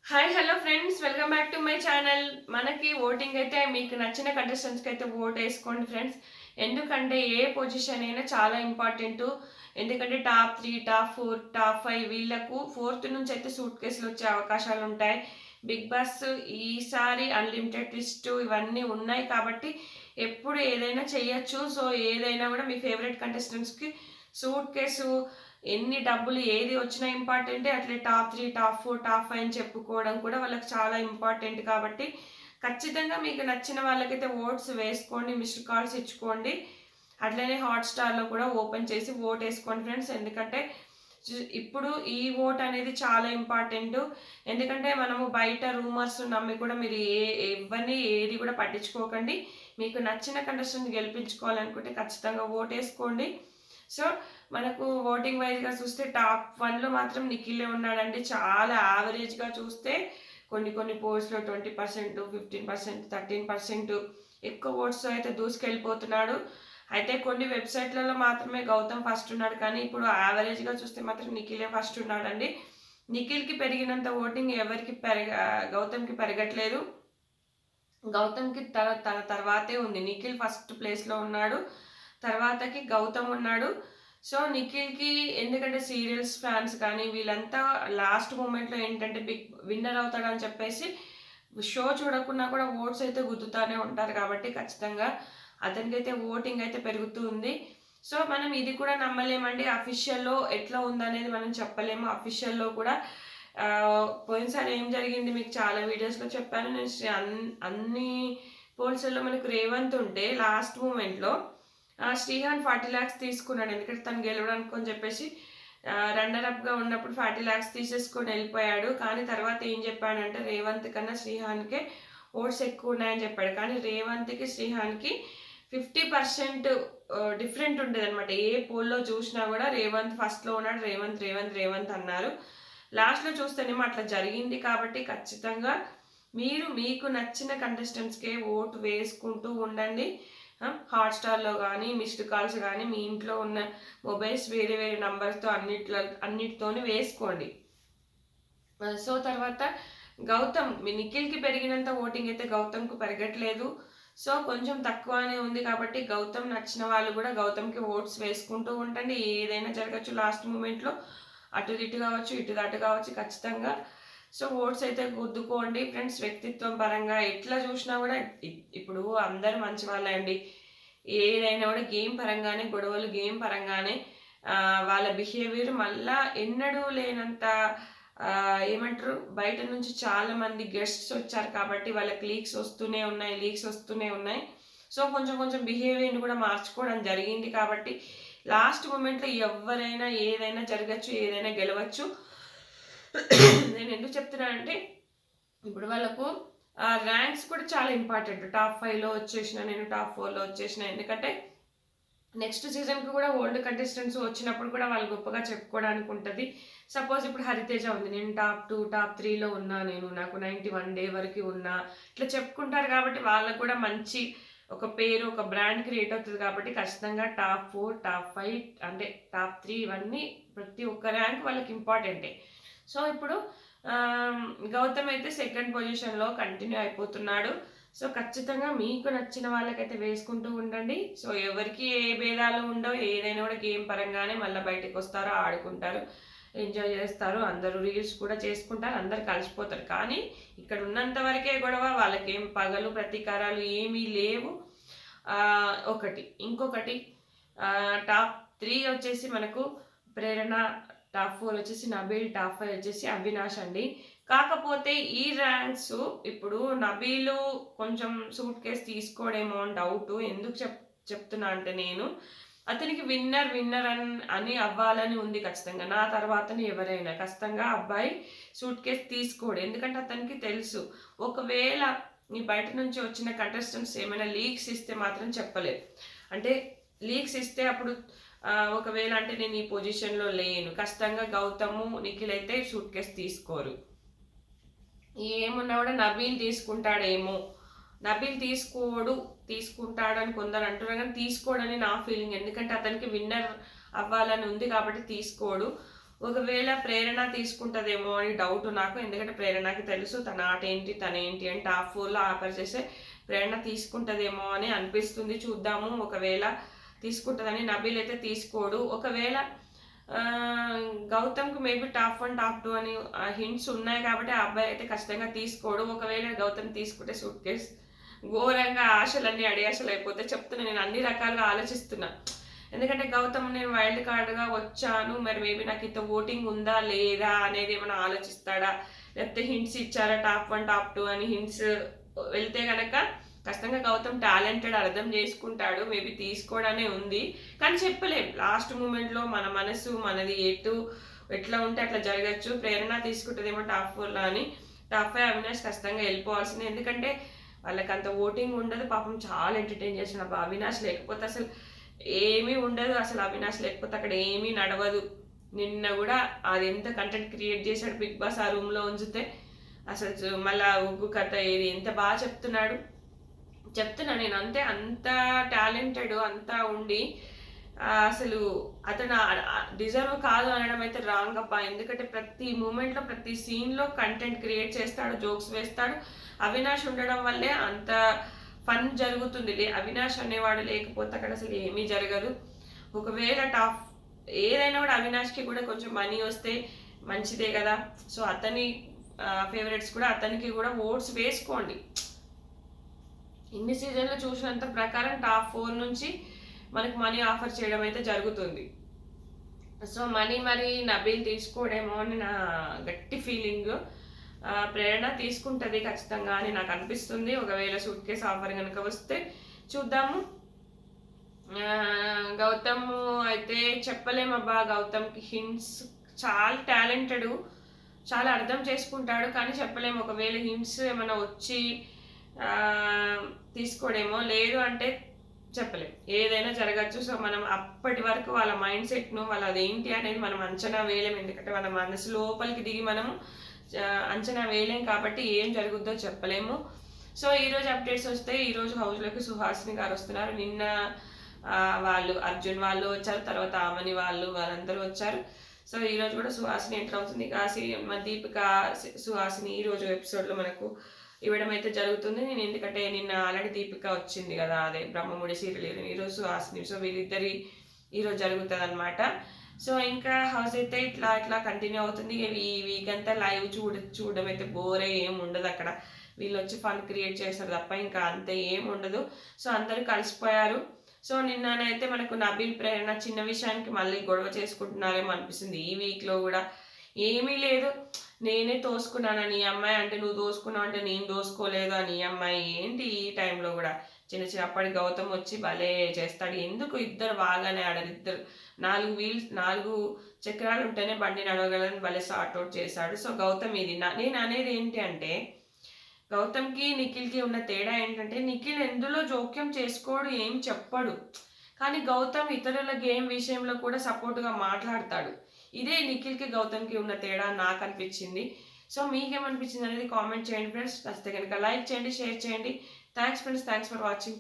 Hi hello friends, welcome back to my channel. మనకి voting అయితే మీకు నచ్చిన కంటెస్టెంట్స్కి అయితే ఓట్ వేసుకోండి ఫ్రెండ్స్. ఎందుకంటే ఏ పొజిషన్ అయినా చాలా ఇంపార్టెంట్. ఎందుకంటే టాప్ 3, టాప్ 4, టాప్ 5 వీళ్ళకు ఫోర్త్ నుంచి అయితే సూట్ కేసులు వచ్చే అవకాశాలు ఉంటాయి. బిగ్ బాస్ ఈసారి అన్లిమిటెడ్ ట్విస్ట్ ఇవన్నీ ఉన్నాయి కాబట్టి ఎప్పుడు ఏదైనా చెయ్యొచ్చు. సో ఏదైనా కూడా మీ ఫేవరెట్ కంటెస్టెంట్స్కి సూట్ కేసు ఎన్ని డబ్బులు ఏది వచ్చినా ఇంపార్టెంటే. అట్లే టాప్ 3, టాప్ 4, టాప్ 5 అని చెప్పుకోవడం కూడా వాళ్ళకి చాలా ఇంపార్టెంట్ కాబట్టి ఖచ్చితంగా మీకు నచ్చిన వాళ్ళకైతే ఓట్స్ వేసుకోండి, మిస్డ్ కాల్స్ ఇచ్చుకోండి. అట్లనే హాట్‌స్టార్‌లో కూడా ఓపెన్ చేసి ఓట్ వేసుకోండి ఫ్రెండ్స్. ఎందుకంటే ఇప్పుడు ఈ ఓట్ అనేది చాలా ఇంపార్టెంట్. ఎందుకంటే మనము బయట రూమర్స్ నమ్మి కూడా మీరు ఎవరిని ఏది కూడా పట్టించుకోకండి. మీకు నచ్చిన కంటెస్టెంట్ గెలిపించుకోవాలనుకుంటే ఖచ్చితంగా ఓటేసుకోండి. సో మనకు ఓటింగ్ వైజ్‌గా చూస్తే టాప్ 1లో మాత్రం నిఖిలే ఉన్నాడండి. చాలా యావరేజ్‌గా చూస్తే కొన్ని కొన్ని పోల్స్‌లో 20%, 15%, 13% ఎక్కువ ఓట్స్‌తో అయితే దూసుకెళ్ళిపోతున్నాడు. అయితే కొన్ని వెబ్‌సైట్‌లలో మాత్రమే గౌతమ్ ఫస్ట్ ఉన్నాడు. కానీ ఇప్పుడు యావరేజ్‌గా చూస్తే మాత్రం నిఖిలే ఫస్ట్ ఉన్నాడండి. నిఖిల్‌కి పెరిగినంత ఓటింగ్ ఎవరికి గౌతమ్‌కి పెరగట్లేదు. గౌతమ్‌కి తన తర్వాతే ఉంది. నిఖిల్ ఫస్ట్ ప్లేస్‌లో ఉన్నాడు. తర్వాతకి గౌతమ్ ఉన్నాడు. సో నిఖిల్‌కి ఎందుకంటే సీరియల్స్ ఫ్యాన్స్ కానీ వీళ్ళంతా లాస్ట్ మూమెంట్‌లో ఏంటంటే విన్నర్ అవుతాడని చెప్పేసి షో చూడకున్నా కూడా ఓట్స్ అయితే గుద్దుతానే ఉంటారు కాబట్టి ఖచ్చితంగా అతనికైతే ఓటింగ్ అయితే పెరుగుతూ ఉంది. సో మనం ఇది కూడా నమ్మలేమండి. అఫీషియల్‌లో ఎట్లా ఉందనేది మనం చెప్పలేము. అఫీషియల్‌లో కూడా పోయినసారి ఏం జరిగింది మీకు చాలా వీడియోస్‌లో చెప్పాను. నేను అన్ని పోల్స్‌లలో మనకు రేవంత్ ఉంటే లాస్ట్ మూమెంట్‌లో శ్రీహాన్ 40 lakhs తీసుకున్నాడు. ఎందుకంటే తను గెలవడానికి అని చెప్పేసి రన్నర్ అప్‌గా ఉన్నప్పుడు 40 lakhs తీసేసుకొని వెళ్ళిపోయాడు. కానీ తర్వాత ఏం చెప్పాడంటే రేవంత్ కన్నా శ్రీహాన్‌కే ఓట్స్ ఎక్కువ ఉన్నాయని చెప్పాడు. కానీ రేవంత్‌కి శ్రీహాన్‌కి 50% డిఫరెంట్ ఉండేదన్నమాట. ఏ పోల్‌లో చూసినా కూడా రేవంత్ ఫస్ట్‌లో ఉన్నాడు. రేవంత్ అన్నారు. లాస్ట్‌లో చూస్తేనేమో అట్లా జరిగింది కాబట్టి ఖచ్చితంగా మీరు మీకు నచ్చిన కంటెస్టెంట్స్‌కే ఓటు వేసుకుంటూ ఉండండి. హాట్‌స్టార్‌లో కానీ, మిస్డ్ కాల్స్ కానీ మీ ఇంట్లో ఉన్న మొబైల్స్ వేరే వేరే నంబర్స్‌తో అన్నిటితోని వేసుకోండి. సో తర్వాత గౌతమ్ నిఖిల్‌కి పెరిగినంత ఓటింగ్ అయితే గౌతమ్‌కు పెరగట్లేదు. సో కొంచెం తక్కువనే ఉంది కాబట్టి గౌతమ్ నచ్చిన వాళ్ళు కూడా గౌతమ్‌కి ఓట్స్ వేసుకుంటూ ఉండండి. ఏదైనా జరగచ్చు లాస్ట్ మూమెంట్‌లో. అటు ఇటు కావచ్చు, ఇటు అటు కావచ్చు ఖచ్చితంగా. సో ఓట్స్ అయితే గుద్దుకోండి ఫ్రెండ్స్. వ్యక్తిత్వం పరంగా ఎట్లా చూసినా కూడా ఇప్పుడు అందరూ మంచి వాళ్ళే అండి. ఏదైనా కూడా గేమ్ పరంగానే గొడవలు, గేమ్ పరంగానే వాళ్ళ బిహేవియర్ మళ్ళా ఎన్నడూ లేనంత ఏమంటారు బయట నుంచి చాలా మంది గెస్ట్స్ వచ్చారు కాబట్టి వాళ్ళకి లీక్స్ వస్తూనే ఉన్నాయి. సో కొంచెం కొంచెం బిహేవియర్ని కూడా మార్చుకోవడం జరిగింది కాబట్టి లాస్ట్ మూమెంట్లో ఎవరైనా ఏదైనా జరగచ్చు, ఏదైనా గెలవచ్చు. నేను ఎందుకు చెప్తున్నానంటే ఇప్పుడు వాళ్ళకు ర్యాంక్స్ కూడా చాలా ఇంపార్టెంట్. టాప్ 5లో వచ్చేసిన, నేను టాప్ 4లో వచ్చేసిన. ఎందుకంటే నెక్స్ట్ సీజన్కి కూడా ఓల్డ్ కంటెస్టెంట్స్ వచ్చినప్పుడు కూడా వాళ్ళు గొప్పగా చెప్పుకోవడానికి ఉంటుంది. సపోజ్ ఇప్పుడు హరితేజ ఉంది, నేను టాప్ 2, టాప్ 3లో ఉన్నా, నాకు 91 డే వరకు ఉన్నా, ఇట్లా చెప్పుకుంటారు కాబట్టి వాళ్ళకు కూడా మంచి ఒక పేరు, ఒక బ్రాండ్ క్రియేట్ అవుతుంది కాబట్టి ఖచ్చితంగా టాప్ 4, టాప్ 5 అంటే టాప్ 3 ఇవన్నీ ప్రతి ఒక్క ర్యాంక్ వాళ్ళకి ఇంపార్టెంటే. సో ఇప్పుడు గౌతమ్ అయితే సెకండ్ పొజిషన్లో కంటిన్యూ అయిపోతున్నాడు. సో ఖచ్చితంగా మీకు నచ్చిన వాళ్ళకైతే వేసుకుంటూ ఉండండి. సో ఎవరికి ఏ భేదాలు ఉండవు. ఏదైనా కూడా గేమ్ పరంగానే మళ్ళీ బయటకు వస్తారు, ఆడుకుంటారు, ఎంజాయ్ చేస్తారు, అందరూ రీల్స్ కూడా చేసుకుంటారు, అందరు కలిసిపోతారు. కానీ ఇక్కడ ఉన్నంత వరకే గొడవ. వాళ్ళకేం పగలు ప్రతీకారాలు ఏమీ లేవు. ఇంకొకటి టాప్ 3 వచ్చేసి మనకు ప్రేరణ, టాప్ 4 వచ్చేసి నబీల్, టాప్ 5 వచ్చేసి అవినాష్ అండి. కాకపోతే ఈ ర్యాంక్స్ ఇప్పుడు నబీలు కొంచెం సూట్ కేసు తీసుకోడేమో అని డౌట్. ఎందుకు చెప్తున్నా అంటే నేను అతనికి విన్నర్ అని అవ్వాలని ఉంది ఖచ్చితంగా. నా తర్వాతనే ఎవరైనా ఖచ్చితంగా అబ్బాయి సూట్ కేసు తీసుకోడు. ఎందుకంటే అతనికి తెలుసు ఒకవేళ ఈ బయట నుంచి వచ్చిన కంటెస్టెంట్స్ ఏమైనా లీక్స్ ఇస్తే మాత్రం చెప్పలేదు. అంటే లీక్స్ ఇస్తే అప్పుడు ఒకవేళ అంటే నేను ఈ పొజిషన్లో లేను, ఖచ్చితంగా గౌతము, నిఖిల్ అయితే సూట్ కేసు తీసుకోరు. ఏమున్నా కూడా నబీల్ తీసుకుంటాడేమో. నబీల్ తీసుకుంటాడని కొందరు అంటున్నారు కానీ తీసుకోడని నా ఫీలింగ్. ఎందుకంటే అతనికి విన్నర్ అవ్వాలని ఉంది కాబట్టి తీసుకోడు. ఒకవేళ ప్రేరణ తీసుకుంటదేమో అని డౌట్ నాకు. ఎందుకంటే ప్రేరణకి తెలుసు తన ఆట ఏంటి, తన ఏంటి అని. టాప్ 4లో ఆఫర్ చేస్తే ప్రేరణ తీసుకుంటదేమో అని అనిపిస్తుంది. చూద్దాము. ఒకవేళ తీసుకుంటుందని. నబీల్ అయితే తీసుకోడు. ఒకవేళ గౌతమ్కి మేబీ టాప్ 1 టాప్ 2 అని హింట్స్ ఉన్నాయి కాబట్టి ఆ అబ్బాయి అయితే ఖచ్చితంగా తీసుకోడు. ఒకవేళ గౌతమ్ తీసుకుంటే సూట్ కేస్ ఘోరంగా ఆశలన్నీ అడియాశలు అయిపోతే చెప్తున్నా. నేను అన్ని రకాలుగా ఆలోచిస్తున్నా. ఎందుకంటే గౌతమ్ నేను వైల్డ్ కార్డ్గా వచ్చాను, మరి మేబీ నాకు ఇంత ఓటింగ్ ఉందా లేదా అనేది ఏమైనా ఆలోచిస్తాడా, లేకపోతే హింట్స్ ఇచ్చారా టాప్ 1 టాప్ 2 అని. హింట్స్ వెళ్తే కనుక ఖచ్చితంగా గౌతమ్ టాలెంటెడ్, అర్థం చేసుకుంటాడు, మేబీ తీసుకోవడానే ఉంది. కానీ చెప్పలేం, లాస్ట్ మూమెంట్లో మన మనసు మనది ఎట్లా ఉంటే అట్లా జరగచ్చు. ప్రేరణ తీసుకుంటుందేమో టాప్ 4లో అని. టాప్ 5 అవినాష్ ఖచ్చితంగా వెళ్ళిపోవాల్సింది. ఎందుకంటే వాళ్ళకి అంత ఓటింగ్ ఉండదు. పాపం చాలా ఎంటర్టైన్ చేసిన అవినాష్ లేకపోతే అసలు ఏమీ ఉండదు. అసలు అవినాష్ లేకపోతే అక్కడ ఏమీ నడవదు. నిన్న కూడా అది ఎంత కంటెంట్ క్రియేట్ చేశాడు బిగ్ బాస్ ఆ రూమ్లో ఉంచితే. అసలు మళ్ళా ఉగ్గు కథ ఏది ఎంత బాగా చెప్తున్నా నేను. అంత టాలెంటెడ్ అంతా ఉండి అసలు అతను డిజర్వ్ కాదు అనడం అయితే రాంగ్ అబ్బా. ఎందుకంటే ప్రతి మూమెంట్లో ప్రతి సీన్లో కంటెంట్ క్రియేట్ చేస్తాడు, జోక్స్ వేస్తాడు. అవినాష్ ఉండడం వల్లే అంత ఫన్ జరుగుతుంది. అవినాష్ అనేవాడు లేకపోతే అక్కడ అసలు ఏమీ జరగదు. ఒకవేళ టాప్ ఏదైనా కూడా అవినాష్కి కూడా కొంచెం మనీ వస్తే మంచిదే కదా. సో అతని ఫేవరెట్స్ కూడా అతనికి కూడా ఓట్స్ వేసుకోండి. ఇన్ని సీజన్లు చూసినంత ప్రకారం టాప్ 4 నుంచి మనకు మనీ ఆఫర్ చేయడం అయితే జరుగుతుంది. సో మరి నబీల్ తీసుకోడేమో అని నా గట్టి ఫీలింగ్. ప్రేరణ తీసుకుంటుంది ఖచ్చితంగా అని నాకు అనిపిస్తుంది. ఒకవేళ సూట్ కేస్ ఆఫర్ కనుక వస్తే చూద్దాము. గౌతమ్ అయితే చెప్పలేమబ్బా. గౌతమ్కి హింట్స్ చాలా టాలెంటెడ్, చాలా అర్థం చేసుకుంటాడు, కానీ చెప్పలేము. ఒకవేళ హింట్స్ ఏమైనా వచ్చి తీసుకోడేమో, లేదు అంటే చెప్పలేం, ఏదైనా జరగచ్చు. సో మనం అప్పటి వరకు వాళ్ళ మైండ్ సెట్ను వాళ్ళ అదేంటి అనేది మనం అంచనా వేయలేం. ఎందుకంటే వాళ్ళ మనసు లోపలికి దిగి మనము అంచనా వేయలేం కాబట్టి ఏం జరుగుద్దో చెప్పలేము. సో ఈరోజు అప్డేట్స్ వస్తే ఈరోజు హౌస్లోకి సుహాసిని గారు వస్తున్నారు. నిన్న వాళ్ళు అర్జున్ వాళ్ళు వచ్చారు, తర్వాత ఆమని వాళ్ళందరూ వచ్చారు. సో ఈరోజు కూడా సుహాసిని ఎంటర్ అవుతుంది. మన దీపిక సుహాసిని ఈరోజు ఎపిసోడ్లో మనకు ఇవ్వడం అయితే జరుగుతుంది. నేను ఎందుకంటే నిన్న ఆల్రెడీ దీపిక వచ్చింది కదా, అదే బ్రహ్మముడి సీరియల్. ఈరోజు సుహాసిని. సో వీళ్ళిద్దరి ఈరోజు జరుగుతుంది అనమాట. సో ఇంకా హౌస్ అయితే ఇట్లా కంటిన్యూ అవుతుంది. ఈ వీక్ అంతా లైవ్ చూడడం అయితే బోరే ఏం ఉండదు. అక్కడ వీళ్ళు వచ్చి ఫన్ క్రియేట్ చేస్తారు తప్ప ఇంకా అంతే ఏం ఉండదు. సో అందరూ కలిసిపోయారు. సో నిన్ననైతే మనకు నబీల్ ప్రేరణ చిన్న విషయానికి మళ్ళీ గొడవ చేసుకుంటున్నారేమో అనిపిస్తుంది. ఈ వీక్లో కూడా ఏమీ లేదు, నేనే తోసుకున్నానని ఈ అమ్మాయి అంటే, నువ్వు తోసుకున్నావు అంటే నేను తోసుకోలేదు అని ఈ అమ్మాయి. ఏంటి ఈ టైంలో కూడా చిన్నప్పటి గౌతమ్ వచ్చి భలే చేస్తాడు. ఎందుకు ఇద్దరు బాగానే ఆడరు. ఇద్దరు 4 చక్రాలు ఉంటేనే బండి నడవగలని భలే సార్ట్అవుట్ చేశాడు. సో గౌతమ్ ఇది నేను అనేది ఏంటి అంటే, గౌతమ్కి నిఖిల్కి ఉన్న తేడా ఏంటంటే, నిఖిల్ ఎందులో జోక్యం చేసుకోడు, ఏం చెప్పడు. కానీ గౌతమ్ ఇతరుల గేమ్ విషయంలో కూడా సపోర్ట్గా మాట్లాడతాడు. ఇదే నిఖిల్కి గౌతమ్కి ఉన్న తేడా నాకు అనిపించింది. సో మీకేమనిపించింది అనేది కామెంట్ చేయండి ఫ్రెండ్స్. నచ్చితే కనుక లైక్ చేయండి, షేర్ చేయండి. Thanks friends, thanks for watching.